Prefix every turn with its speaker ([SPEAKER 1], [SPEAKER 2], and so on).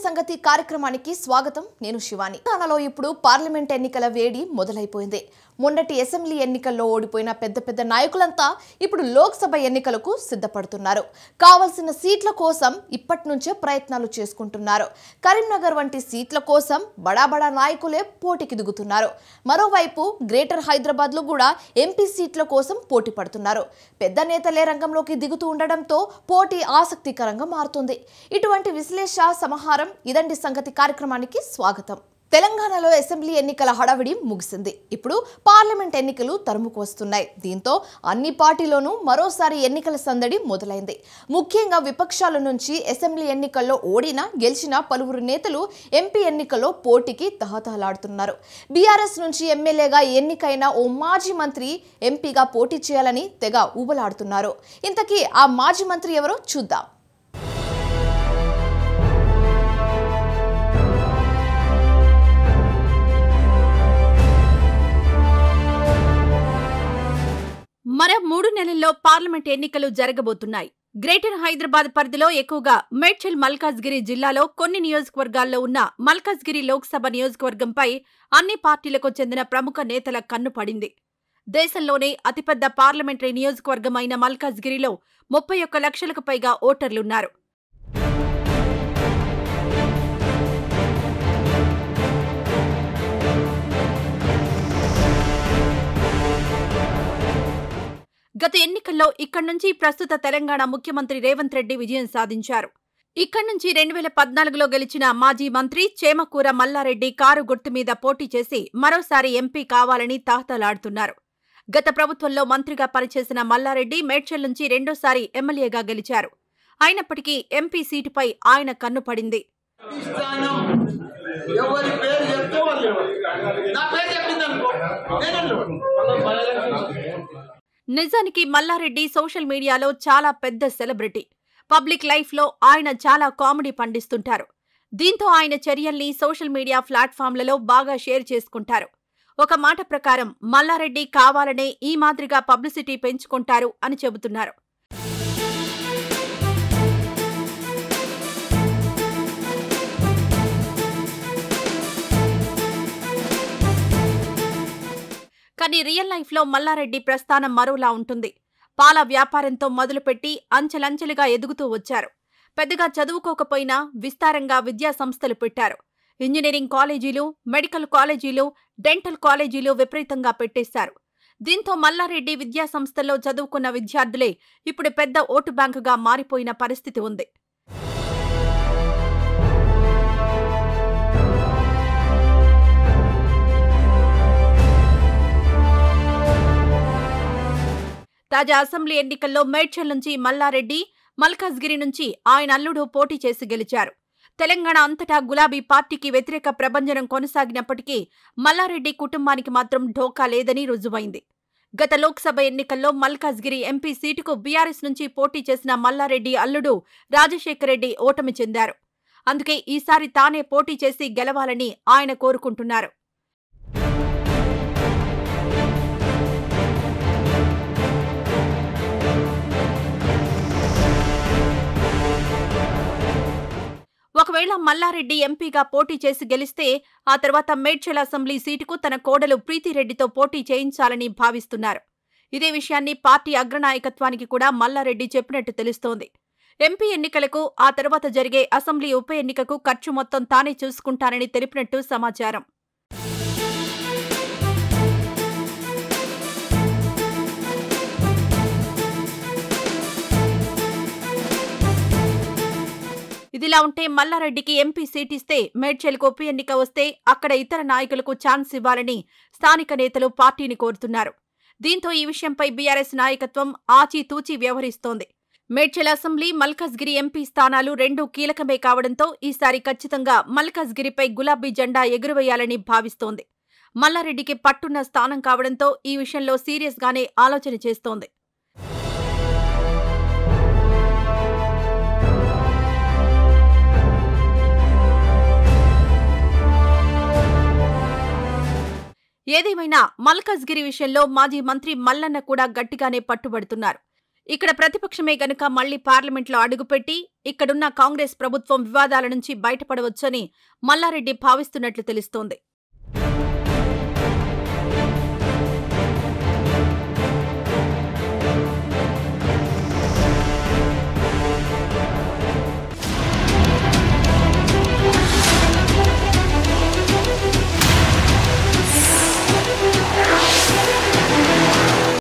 [SPEAKER 1] సంగతి కార్యక్రమానికి స్వాగతం. నేను శివాని. తెలంగాణలో ఇప్పుడు పార్లమెంట్ ఎన్నికల వేడి మొదలైపోయింది. మొన్నటి అసెంబ్లీ ఎన్నికల్లో ఓడిపోయిన పెద్ద నాయకులంతా ఇప్పుడు లోక్సభ ఎన్నికలకు సిద్ధపడుతున్నారు. కావాల్సిన సీట్ల కోసం ఇప్పటి నుంచే ప్రయత్నాలు చేసుకుంటున్నారు. కరీంనగర్ వంటి సీట్ల కోసం బడా నాయకులే పోటీకి దిగుతున్నారు. మరోవైపు గ్రేటర్ హైదరాబాద్ లో కూడా ఎంపీ సీట్ల కోసం పోటీ పడుతున్నారు. పెద్ద నేతలే రంగంలోకి దిగుతూ ఉండడంతో పోటీ ఆసక్తికరంగా మారుతుంది. ఇటువంటి విశ్లేషణ సమాహారం ఇదండి సంగతి కార్యక్రమానికి స్వాగతం. తెలంగాణలో అసెంబ్లీ ఎన్నికల హడావిడి ముగిసింది. ఇప్పుడు పార్లమెంట్ ఎన్నికలు తరుముకు వస్తున్నాయి. దీంతో అన్ని పార్టీలోనూ మరోసారి ఎన్నికల సందడి మొదలైంది. ముఖ్యంగా విపక్షాల నుంచి అసెంబ్లీ ఎన్నికల్లో ఓడినా గెలిచిన పలువురు నేతలు ఎంపీ ఎన్నికల్లో పోటీకి తహతహలాడుతున్నారు. బీఆర్ఎస్ నుంచి ఎమ్మెల్యేగా ఎన్నికైన ఓ మాజీ మంత్రి ఎంపీగా పోటీ చేయాలని తెగ ఊబలాడుతున్నారు. ఇంతకీ ఆ మాజీ మంత్రి ఎవరో చూద్దాం.
[SPEAKER 2] మరో 3 నెలల్లో పార్లమెంట్ ఎన్నికలు జరగబోతున్నాయి. గ్రేటర్ హైదరాబాద్ పరిధిలో ఎక్కువగా మేడ్చల్ మల్కాజ్గిరి జిల్లాలో కొన్ని నియోజకవర్గాల్లో ఉన్న మల్కాజ్గిరి లోక్సభ నియోజకవర్గంపై అన్ని పార్టీలకు చెందిన ప్రముఖ నేతల కన్ను పడింది. దేశంలోనే అతిపెద్ద పార్లమెంటరీ నియోజకవర్గం అయిన మల్కాజ్గిరిలో 31 లక్షలకు పైగా ఓటర్లున్నారు. గత ఎన్నికల్లో ఇక్కడి నుంచి ప్రస్తుత తెలంగాణ ముఖ్యమంత్రి రేవంత్ రెడ్డి విజయం సాధించారు. ఇక్కడి నుంచి 2014లో గెలిచిన మాజీ మంత్రి చేమకూర మల్లారెడ్డి కారు గుర్తు మీద పోటీ చేసి మరోసారి ఎంపీ కావాలని తాహతలాడుతున్నారు. గత ప్రభుత్వంలో మంత్రిగా పనిచేసిన మల్లారెడ్డి మేడ్చల్ నుంచి రెండోసారి ఎమ్మెల్యేగా గెలిచారు. అయినప్పటికీ ఎంపీ సీటుపై ఆయన కన్ను పడింది. నిజానికి మల్లారెడ్డి సోషల్ మీడియాలో చాలా పెద్ద సెలబ్రిటీ. పబ్లిక్ లైఫ్లో ఆయన చాలా కామెడీ పండిస్తుంటారు. దీంతో ఆయన చర్యల్ని సోషల్ మీడియా ప్లాట్ఫామ్లలో బాగా షేర్ చేసుకుంటారు. ఒక మాట ప్రకారం మల్లారెడ్డి కావాలనే ఈ మాదిరిగా పబ్లిసిటీ పెంచుకుంటారు అని చెబుతున్నారు. కానీ రియల్ లైఫ్లో మల్లారెడ్డి ప్రస్థానం మరోలా ఉంటుంది. పాల వ్యాపారంతో మొదలుపెట్టి అంచెలంచెలుగా ఎదుగుతూ వచ్చారు. పెద్దగా చదువుకోకపోయినా విస్తారంగా విద్యా సంస్థలు పెట్టారు. ఇంజనీరింగ్ కాలేజీలు, మెడికల్ కాలేజీలు, డెంటల్ కాలేజీలు విపరీతంగా పెట్టేశారు. దీంతో మల్లారెడ్డి విద్యా సంస్థల్లో చదువుకున్న విద్యార్థులే ఇప్పుడు పెద్ద ఓటు బ్యాంకుగా మారిపోయిన పరిస్థితి ఉంది. తాజా అసెంబ్లీ ఎన్నికల్లో మేడ్చల్ నుంచి మల్లారెడ్డి, మల్కాజ్గిరి నుంచి ఆయన అల్లుడు పోటీ చేసి గెలిచారు. తెలంగాణ అంతటా గులాబీ పార్టీకి వ్యతిరేక ప్రభంజనం కొనసాగినప్పటికీ మల్లారెడ్డి కుటుంబానికి మాత్రం ఢోకా లేదని రుజువైంది. గత లోక్సభ ఎన్నికల్లో మల్కాజ్గిరి ఎంపీ సీటుకు బీఆర్ఎస్ నుంచి పోటీ చేసిన మల్లారెడ్డి అల్లుడు రాజశేఖర్ రెడ్డి ఓటమి చెందారు. అందుకే ఈసారి తానే పోటీ చేసి గెలవాలని ఆయన కోరుకుంటున్నారు. ఒకవేళ మల్లారెడ్డి ఎంపీగా పోటీ చేసి గెలిస్తే ఆ తర్వాత మేడ్చల్ అసెంబ్లీ సీటుకు తన కోడలు ప్రీతిరెడ్డితో పోటీ చేయించాలని భావిస్తున్నారు. ఇదే విషయాన్ని పార్టీ అగ్రనాయకత్వానికి కూడా మల్లారెడ్డి చెప్పినట్టు తెలుస్తోంది. ఎంపీ ఎన్నికలకు ఆ తర్వాత జరిగే అసెంబ్లీ ఉప ఎన్నికకు ఖర్చు మొత్తం తానే చూసుకుంటానని తెలిపినట్టు సమాచారం. ఇదిలా ఉంటే మల్లారెడ్డికి ఎంపీ సీట్ ఇస్తే మేడ్చల్కు ఉప ఎన్నిక వస్తే అక్కడ ఇతర నాయకులకు ఛాన్స్ ఇవ్వాలని స్థానిక నేతలు పార్టీని కోరుతున్నారు. దీంతో ఈ విషయంపై బీఆర్ఎస్ నాయకత్వం ఆచితూచి వ్యవహరిస్తోంది. మేడ్చల్ అసెంబ్లీ, మల్కాజ్గిరి ఎంపీ స్థానాలు రెండూ కీలకమే కావడంతో ఈసారి ఖచ్చితంగా మల్కాజ్గిరిపై గులాబీ జెండా ఎగురవేయాలని భావిస్తోంది. మల్లారెడ్డికి పట్టున్న స్థానం కావడంతో ఈ విషయంలో సీరియస్గానే ఆలోచన చేస్తోంది. ఏదేమైనా మల్కాజ్గిరి విషయంలో మాజీ మంత్రి మల్లన్న కూడా గట్టిగానే పట్టుబడుతున్నారు. ఇక్కడ ప్రతిపక్షమే గనుక మళ్లీ పార్లమెంట్లో అడుగుపెట్టి ఇక్కడున్న కాంగ్రెస్ ప్రభుత్వం వివాదాల నుంచి బయటపడవచ్చని మల్లారెడ్డి భావిస్తున్నట్లు తెలుస్తోంది.